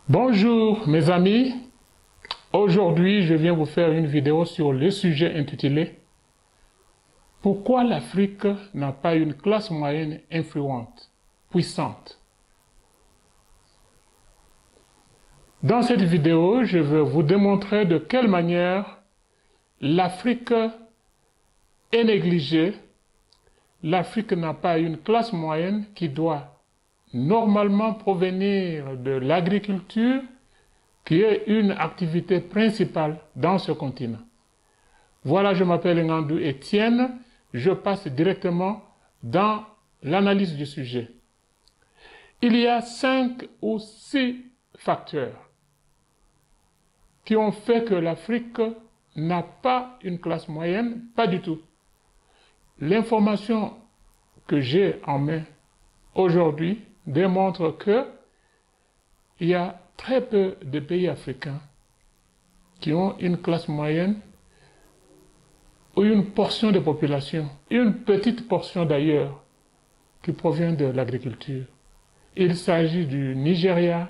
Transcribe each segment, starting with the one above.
Bonjour mes amis, aujourd'hui je viens vous faire une vidéo sur le sujet intitulé « Pourquoi l'Afrique n'a pas une classe moyenne influente, puissante ?» Dans cette vidéo, je vais vous démontrer de quelle manière l'Afrique est négligée. L'Afrique n'a pas une classe moyenne qui doit normalement provenir de l'agriculture, qui est une activité principale dans ce continent. Voilà, je m'appelle Ngandou Etienne, je passe directement dans l'analyse du sujet. Il y a 5 ou 6 facteurs qui ont fait que l'Afrique n'a pas une classe moyenne, pas du tout. L'information que j'ai en main aujourd'hui démontre que il y a très peu de pays africains qui ont une classe moyenne ou une portion de population, une petite portion d'ailleurs, qui provient de l'agriculture. Il s'agit du Nigeria,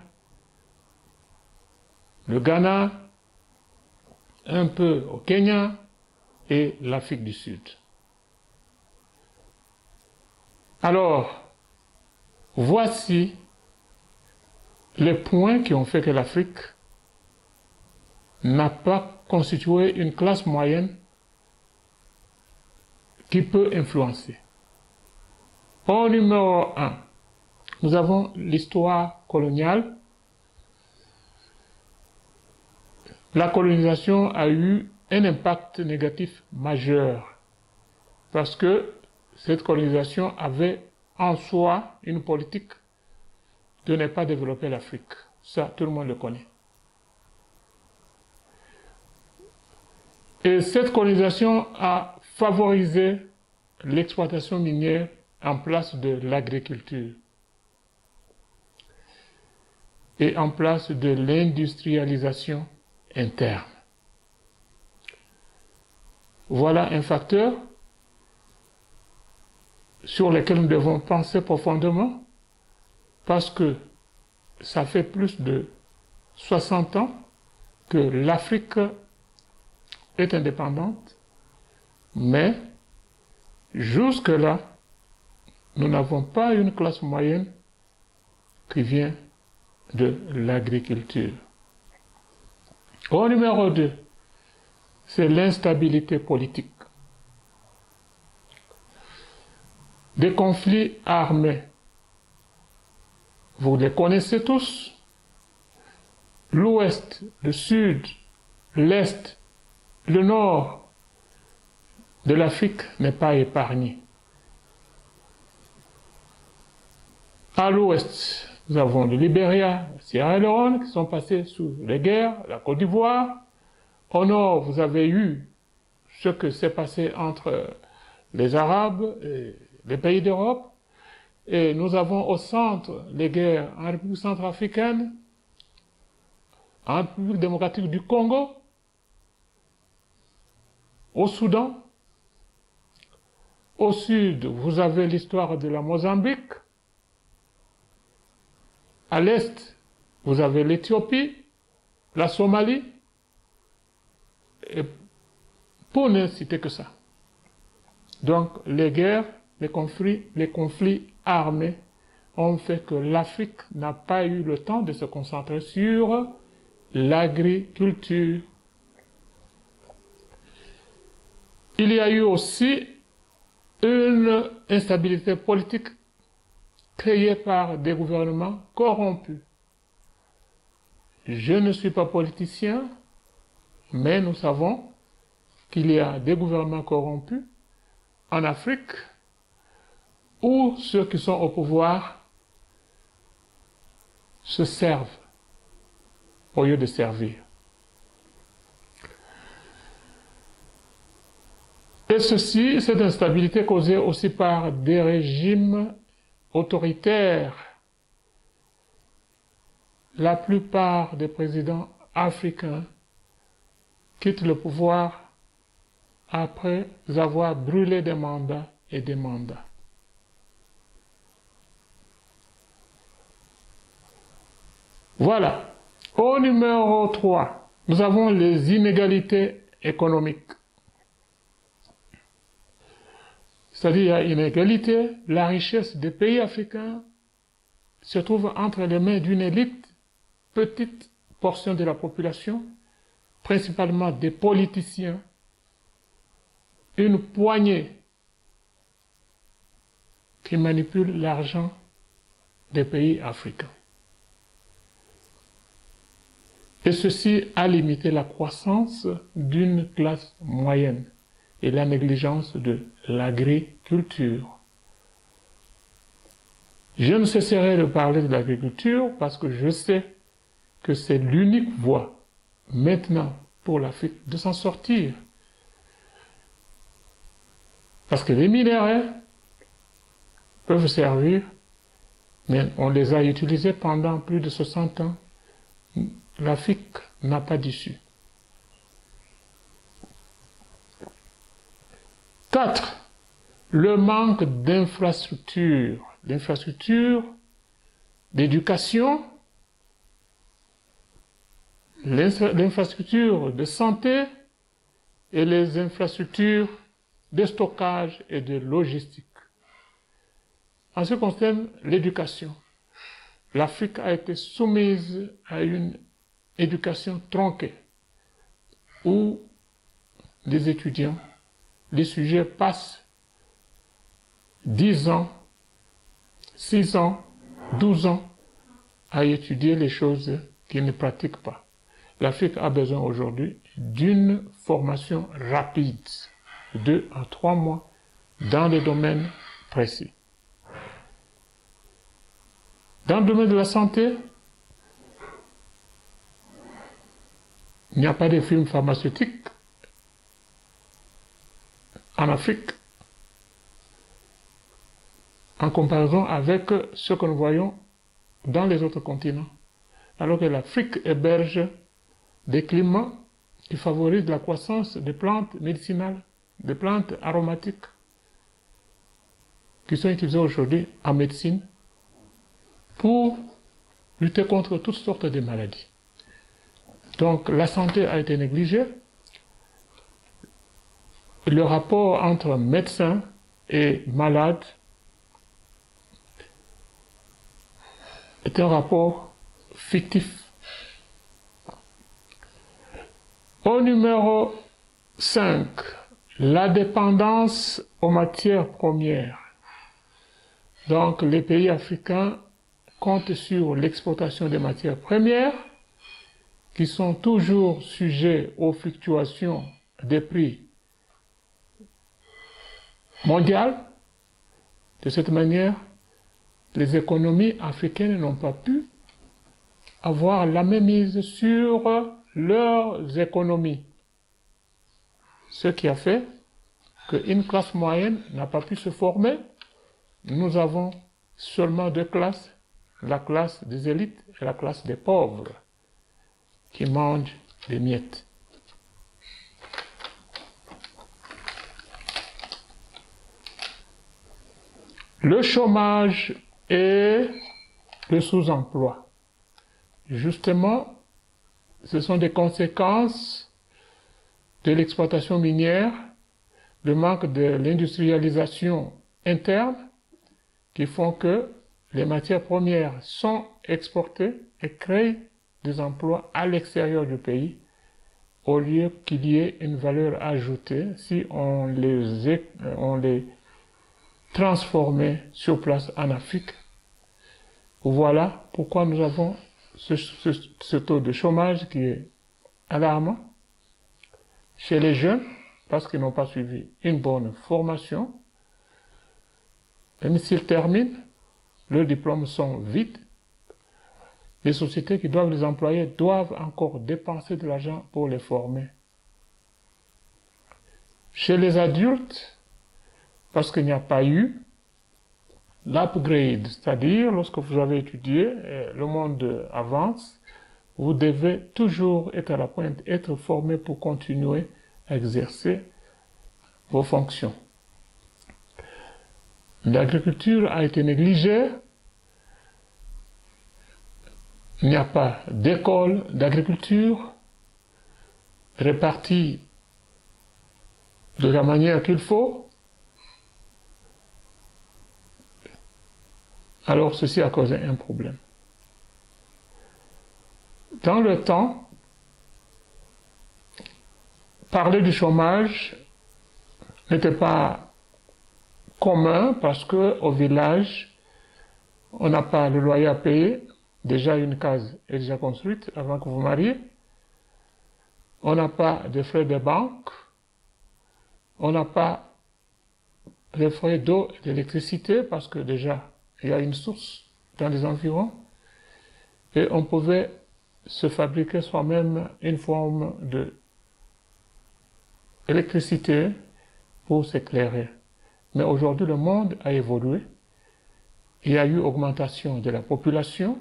le Ghana, un peu au Kenya et l'Afrique du Sud. Alors, voici les points qui ont fait que l'Afrique n'a pas constitué une classe moyenne qui peut influencer. Au numéro 1, nous avons l'histoire coloniale. La colonisation a eu un impact négatif majeur parce que cette colonisation avait en soi une politique de ne pas développer l'Afrique. Ça, tout le monde le connaît. Et cette colonisation a favorisé l'exploitation minière en place de l'agriculture et en place de l'industrialisation interne. Voilà un facteur sur lequel nous devons penser profondément parce que ça fait plus de 60 ans que l'Afrique est indépendante, mais jusque-là, nous n'avons pas une classe moyenne qui vient de l'agriculture. Au numéro 2, c'est l'instabilité politique. Des conflits armés. Vous les connaissez tous. L'ouest, le sud, l'est, le nord de l'Afrique n'est pas épargné. À l'ouest, nous avons le Libéria, Sierra Leone qui sont passés sous les guerres, la Côte d'Ivoire. Au nord, vous avez eu ce que s'est passé entre les Arabes et les pays d'Europe. Et nous avons au centre les guerres en République centrafricaine, en République démocratique du Congo, au Soudan. Au sud, vous avez l'histoire de la Mozambique. À l'est, vous avez l'Éthiopie, la Somalie, et pour ne citer que ça. Donc, les guerres, les conflits armés ont fait que l'Afrique n'a pas eu le temps de se concentrer sur l'agriculture. Il y a eu aussi une instabilité politique créée par des gouvernements corrompus. Je ne suis pas politicien, mais nous savons qu'il y a des gouvernements corrompus en Afrique où ceux qui sont au pouvoir se servent au lieu de servir. Et ceci, cette instabilité causée aussi par des régimes autoritaires. La plupart des présidents africains quittent le pouvoir après avoir brûlé des mandats et des mandats. Voilà. Au numéro 3, nous avons les inégalités économiques. C'est-à-dire, il y a une inégalité, la richesse des pays africains se trouve entre les mains d'une élite, petite portion de la population, principalement des politiciens, une poignée qui manipule l'argent des pays africains. Et ceci a limité la croissance d'une classe moyenne et la négligence de l'agriculture. Je ne cesserai de parler de l'agriculture parce que je sais que c'est l'unique voie maintenant pour l'Afrique de s'en sortir. Parce que les minerais peuvent servir, mais on les a utilisés pendant plus de 60 ans. L'Afrique n'a pas d'issue. 4. Le manque d'infrastructures. L'infrastructure d'éducation, l'infrastructure de santé et les infrastructures de stockage et de logistique. En ce qui concerne l'éducation, l'Afrique a été soumise à une éducation tronquée, où les étudiants, les sujets passent 10 ans, 6 ans, 12 ans à étudier les choses qu'ils ne pratiquent pas. L'Afrique a besoin aujourd'hui d'une formation rapide, 2 à 3 mois, dans les domaines précis. Dans le domaine de la santé, il n'y a pas de firmes pharmaceutiques en Afrique en comparaison avec ce que nous voyons dans les autres continents. Alors que l'Afrique héberge des climats qui favorisent la croissance des plantes médicinales, des plantes aromatiques, qui sont utilisées aujourd'hui en médecine pour lutter contre toutes sortes de maladies. Donc la santé a été négligée. Le rapport entre médecins et malades est un rapport fictif. Au numéro 5, la dépendance aux matières premières. Donc les pays africains comptent sur l'exportation des matières premières qui sont toujours sujets aux fluctuations des prix mondiales. De cette manière, les économies africaines n'ont pas pu avoir la mainmise sur leurs économies. Ce qui a fait qu'une classe moyenne n'a pas pu se former. Nous avons seulement 2 classes, la classe des élites et la classe des pauvres, qui mangent des miettes. Le chômage et le sous-emploi. Justement, ce sont des conséquences de l'exploitation minière, le manque de l'industrialisation interne, qui font que les matières premières sont exportées et créent des emplois à l'extérieur du pays, au lieu qu'il y ait une valeur ajoutée si on les transformait sur place en Afrique. Voilà pourquoi nous avons ce taux de chômage qui est alarmant chez les jeunes, parce qu'ils n'ont pas suivi une bonne formation. Même s'ils terminent, leurs diplômes sont vides. Les sociétés qui doivent les employer doivent encore dépenser de l'argent pour les former. Chez les adultes, parce qu'il n'y a pas eu l'upgrade, c'est-à-dire lorsque vous avez étudié, le monde avance, vous devez toujours être à la pointe, être formé pour continuer à exercer vos fonctions. L'agriculture a été négligée. Il n'y a pas d'école d'agriculture répartie de la manière qu'il faut. Alors ceci a causé un problème. Dans le temps, parler du chômage n'était pas commun parce qu'au village, on n'a pas le loyer à payer. Déjà, une case est déjà construite avant que vous mariez. On n'a pas de frais de banque. On n'a pas de frais d'eau et d'électricité parce que déjà, il y a une source dans les environs. Et on pouvait se fabriquer soi-même une forme d'électricité pour s'éclairer. Mais aujourd'hui, le monde a évolué. Il y a eu augmentation de la population.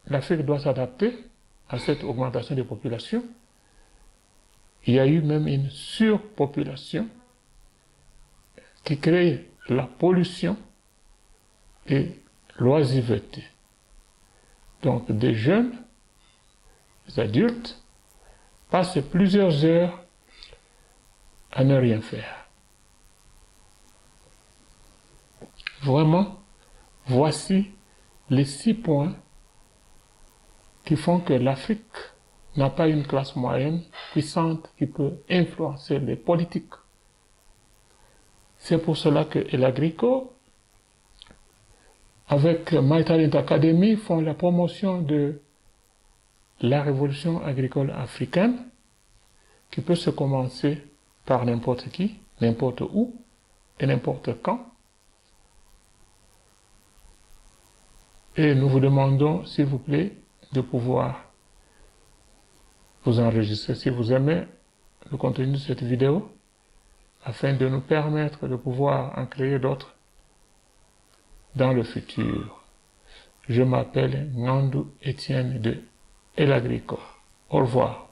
L'Afrique doit s'adapter à cette augmentation de population. Il y a eu même une surpopulation qui crée la pollution et l'oisiveté. Donc des jeunes, des adultes, passent plusieurs heures à ne rien faire. Vraiment, voici les 6 points qui font que l'Afrique n'a pas une classe moyenne puissante qui peut influencer les politiques. C'est pour cela que El Agrico, avec My Talent Academy, font la promotion de la révolution agricole africaine, qui peut se commencer par n'importe qui, n'importe où et n'importe quand. Et nous vous demandons, s'il vous plaît, de pouvoir vous enregistrer si vous aimez le contenu de cette vidéo, afin de nous permettre de pouvoir en créer d'autres dans le futur. Je m'appelle Nandou Etienne de El Agrico. Au revoir.